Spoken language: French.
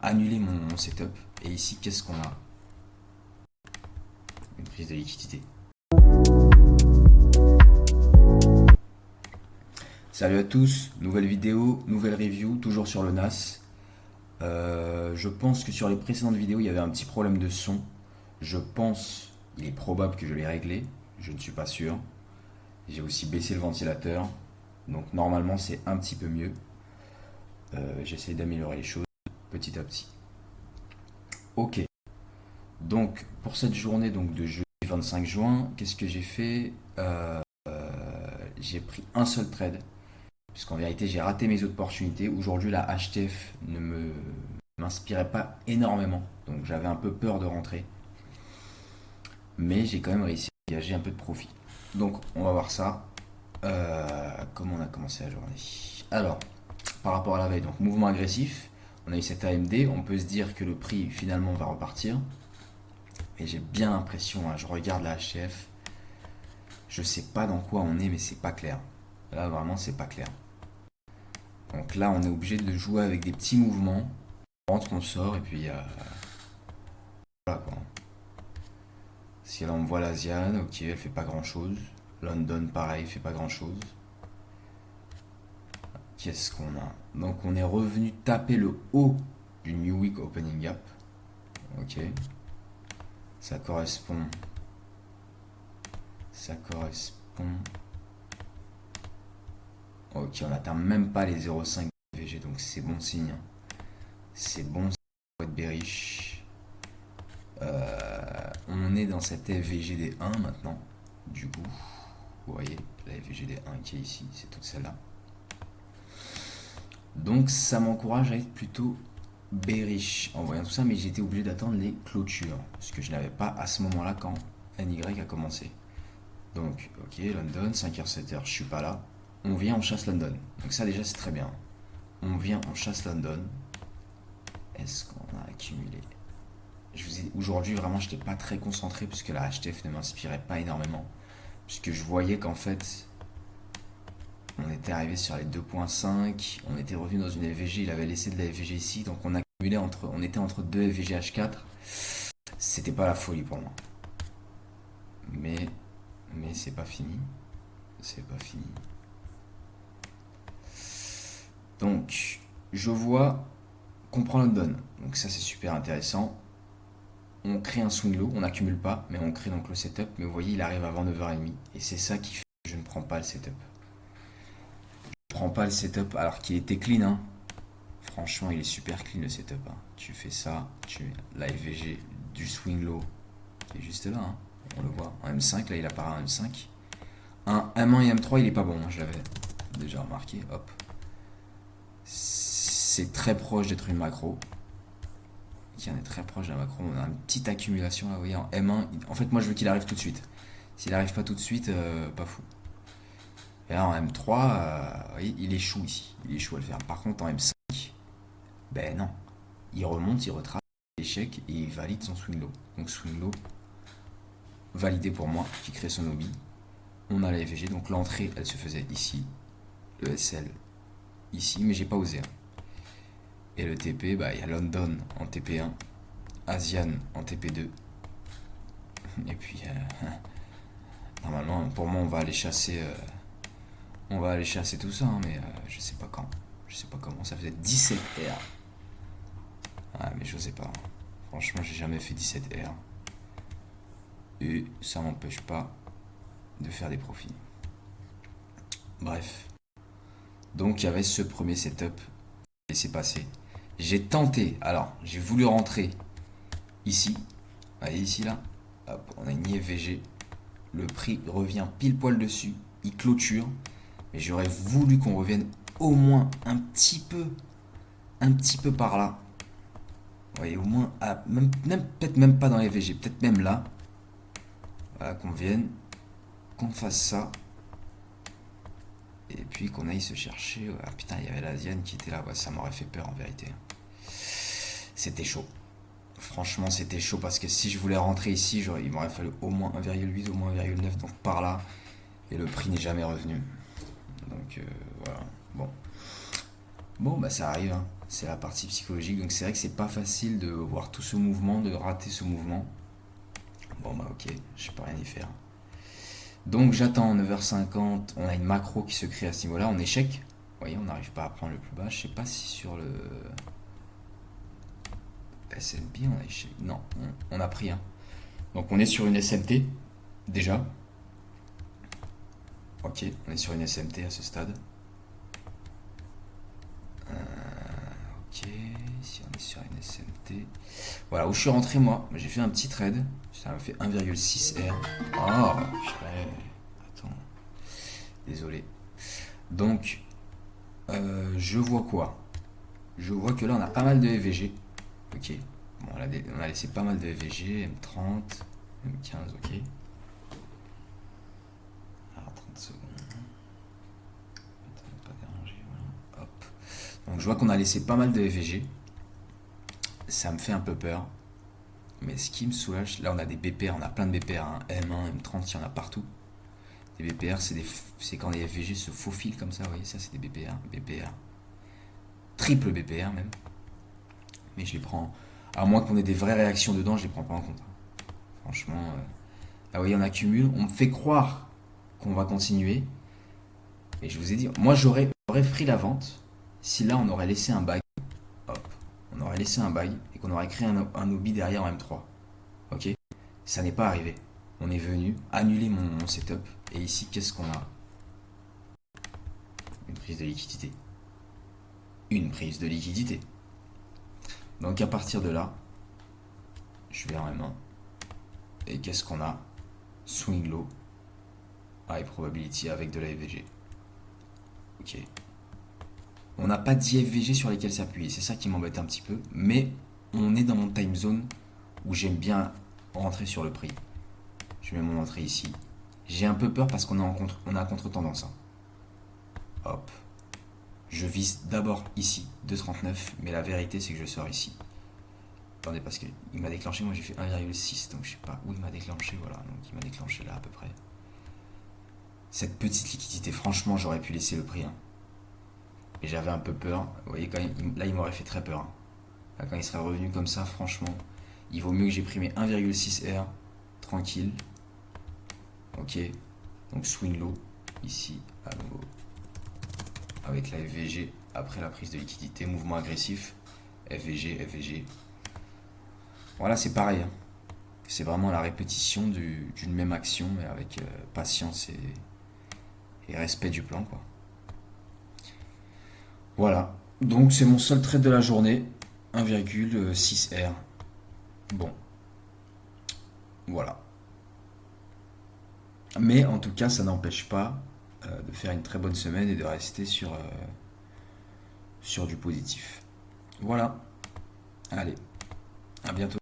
annuler mon setup. Et ici, qu'est-ce qu'on a? Une prise de liquidité. Salut à tous, nouvelle vidéo, nouvelle review, toujours sur le NAS. Je pense que sur les précédentes vidéos, il y avait un petit problème de son. Je pense, il est probable que je l'ai réglé, je ne suis pas sûr. J'ai aussi baissé le ventilateur, donc normalement c'est un petit peu mieux. J'essaie d'améliorer les choses petit à petit. Ok, donc pour cette journée donc, de jeudi 25 juin, qu'est-ce que j'ai fait? J'ai pris un seul trade, puisqu'en vérité j'ai raté mes opportunités. Aujourd'hui la HTF ne m'inspirait pas énormément, donc j'avais un peu peur de rentrer. Mais j'ai quand même réussi à dégager un peu de profit. Donc on va voir ça. Comment on a commencé la journée? Alors, par rapport à la veille, donc mouvement agressif, on a eu cette AMD, on peut se dire que le prix finalement va repartir. Mais j'ai bien l'impression, hein, je regarde la HTF, je sais pas dans quoi on est, mais c'est pas clair. Là vraiment c'est pas clair. Donc là on est obligé de jouer avec des petits mouvements. On rentre, on sort et puis voilà quoi. Si là on voit l'Asian, ok, elle fait pas grand chose. London pareil, fait pas grand chose. Qu'est-ce qu'on a? Donc on est revenu taper le haut du New Week Opening Gap. Ok. Ça correspond. Ça correspond. Ok, on n'atteint même pas les 0,5 VG, donc c'est bon signe. C'est bon, ça va être bearish. On est dans cette FVGD 1 maintenant. Du coup, vous voyez, la FVGD 1 qui est ici, c'est toute celle-là. Donc ça m'encourage à être plutôt bearish en voyant tout ça, mais j'étais obligé d'attendre les clôtures, parce que je n'avais pas à ce moment-là quand NY a commencé. Donc, ok, London, 5h, 7h, je suis pas là. On vient, on chasse London. Donc ça déjà c'est très bien. On vient, on chasse London. Est-ce qu'on a accumulé? Aujourd'hui vraiment j'étais pas très concentré puisque la HTF ne m'inspirait pas énormément. Puisque je voyais qu'en fait on était arrivé sur les 2.5, on était revenu dans une FVG, il avait laissé de la FVG ici, donc on accumulait on était entre deux FVG H4. C'était pas la folie pour moi. Mais c'est pas fini. C'est pas fini. Donc, je vois qu'on prend London. Donc ça c'est super intéressant. On crée un swing low, on n'accumule pas, mais on crée donc le setup. Mais vous voyez, il arrive avant 9h30. Et c'est ça qui fait que je ne prends pas le setup. Je ne prends pas le setup alors qu'il était clean. Hein. Franchement, il est super clean le setup. Hein. Tu fais ça, tu mets la FVG du swing low qui est juste là. Hein. On le voit en M5, là il apparaît en M5. Un M1 et M3, il est pas bon, hein, je l'avais déjà remarqué. Hop. C'est très proche d'être une macro. Qui en est très proche d'un macro. On a une petite accumulation là, vous voyez, en M1. En fait, moi je veux qu'il arrive tout de suite. S'il arrive pas tout de suite, pas fou. Et là en M3, vous voyez, il échoue ici. Il échoue à le faire. Par contre, en M5, ben non. Il remonte, il retrace l'échec et il valide son swing low. Donc swing low validé pour moi, qui crée son lobby. On a la FVG, donc l'entrée elle se faisait ici. Le SL ici, mais j'ai pas osé. Hein. Et le TP, bah, il y a London en TP1, Asian en TP2. Et puis, normalement, pour moi, on va aller chasser tout ça, hein, mais je sais pas quand. Je sais pas comment. Ça faisait 17 R. Ah, mais je sais pas. Franchement, j'ai jamais fait 17 R. Et ça m'empêche pas de faire des profits. Bref. Donc, il y avait ce premier setup. Laissez passer. J'ai tenté, alors j'ai voulu rentrer ici, allez ici là, hop, on a une IFVG, le prix revient pile poil dessus, il clôture, mais j'aurais voulu qu'on revienne au moins un petit peu par là, vous voyez, au moins, peut-être même pas dans l'IFVG, peut-être même là, voilà, qu'on vienne, qu'on fasse ça, et puis qu'on aille se chercher, ah putain, il y avait l'Asian qui était là, ouais, ça m'aurait fait peur en vérité. C'était chaud. Franchement, c'était chaud parce que si je voulais rentrer ici, il m'aurait fallu au moins 1,8, au moins 1,9, donc par là. Et le prix n'est jamais revenu. Donc voilà. Bon. Bon, bah ça arrive. Hein. C'est la partie psychologique. Donc c'est vrai que c'est pas facile de voir tout ce mouvement, de rater ce mouvement. Bon bah ok, je peux rien y faire. Donc j'attends 9h50, on a une macro qui se crée à ce niveau-là, en échec. Vous voyez, on n'arrive pas à prendre le plus bas. Je sais pas si sur le S&P on a échec. Non, on a pris un. Donc on est sur une SMT déjà. Ok, on est sur une SMT à ce stade. Ok, si on est sur une SMT. Voilà, où je suis rentré moi, j'ai fait un petit trade. Ça m'a fait 1,6 R. Oh, purée. Attends. Désolé. Donc, je vois quoi? Je vois que là on a pas mal de FVG. Ok. Bon, on a laissé pas mal de FVG, M30, M15, ok. Alors 30 secondes. Attends, pas déranger, voilà. Hop. Donc je vois qu'on a laissé pas mal de FVG. Ça me fait un peu peur. Mais ce qui me soulage, là on a des BPR, on a plein de BPR, hein. M1, M30, il y en a partout. Les BPR, c'est quand les FVG se faufilent comme ça, vous voyez, ça c'est des BPR, BPR. Triple BPR même. Mais je les prends, à moins qu'on ait des vraies réactions dedans, je les prends pas en compte. Franchement, là vous voyez, on accumule, on me fait croire qu'on va continuer. Et je vous ai dit, moi j'aurais pris la vente si là on aurait laissé un bag. Hop, on aurait laissé un bag et qu'on aurait créé un obi derrière en M3. Ok. Ça n'est pas arrivé. On est venu annuler mon setup. Et ici, qu'est-ce qu'on a? Une prise de liquidité. Une prise de liquidité. Donc à partir de là, je vais en M1. Et qu'est-ce qu'on a? Swing low. High probability avec de la FVG. Ok. On n'a pas d'IFVG sur lesquels s'appuyer. C'est ça qui m'embête un petit peu. Mais on est dans mon time zone où j'aime bien rentrer sur le prix. Je mets mon entrée ici. J'ai un peu peur parce qu'on a contre-tendance. Hein. Hop. Je vise d'abord ici, 2,39, mais la vérité c'est que je sors ici. Attendez, parce qu'il m'a déclenché, moi j'ai fait 1,6, donc je sais pas où il m'a déclenché, voilà, donc il m'a déclenché là à peu près. Cette petite liquidité, franchement j'aurais pu laisser le prix. Hein. Et j'avais un peu peur, vous voyez, là il m'aurait fait très peur. Hein. Là, quand il serait revenu comme ça, franchement, il vaut mieux que j'ai pris mes 1,6 R, tranquille. Ok, donc swing low, ici, à nouveau. Avec la FVG après la prise de liquidité, mouvement agressif, FVG, FVG. Voilà, c'est pareil. Hein. C'est vraiment la répétition d'une même action, mais avec patience et respect du plan, quoi. Voilà. Donc c'est mon seul trade de la journée, 1,6 R. Bon, voilà. Mais en tout cas, ça n'empêche pas de faire une très bonne semaine et de rester sur du positif. Voilà. Allez, à bientôt.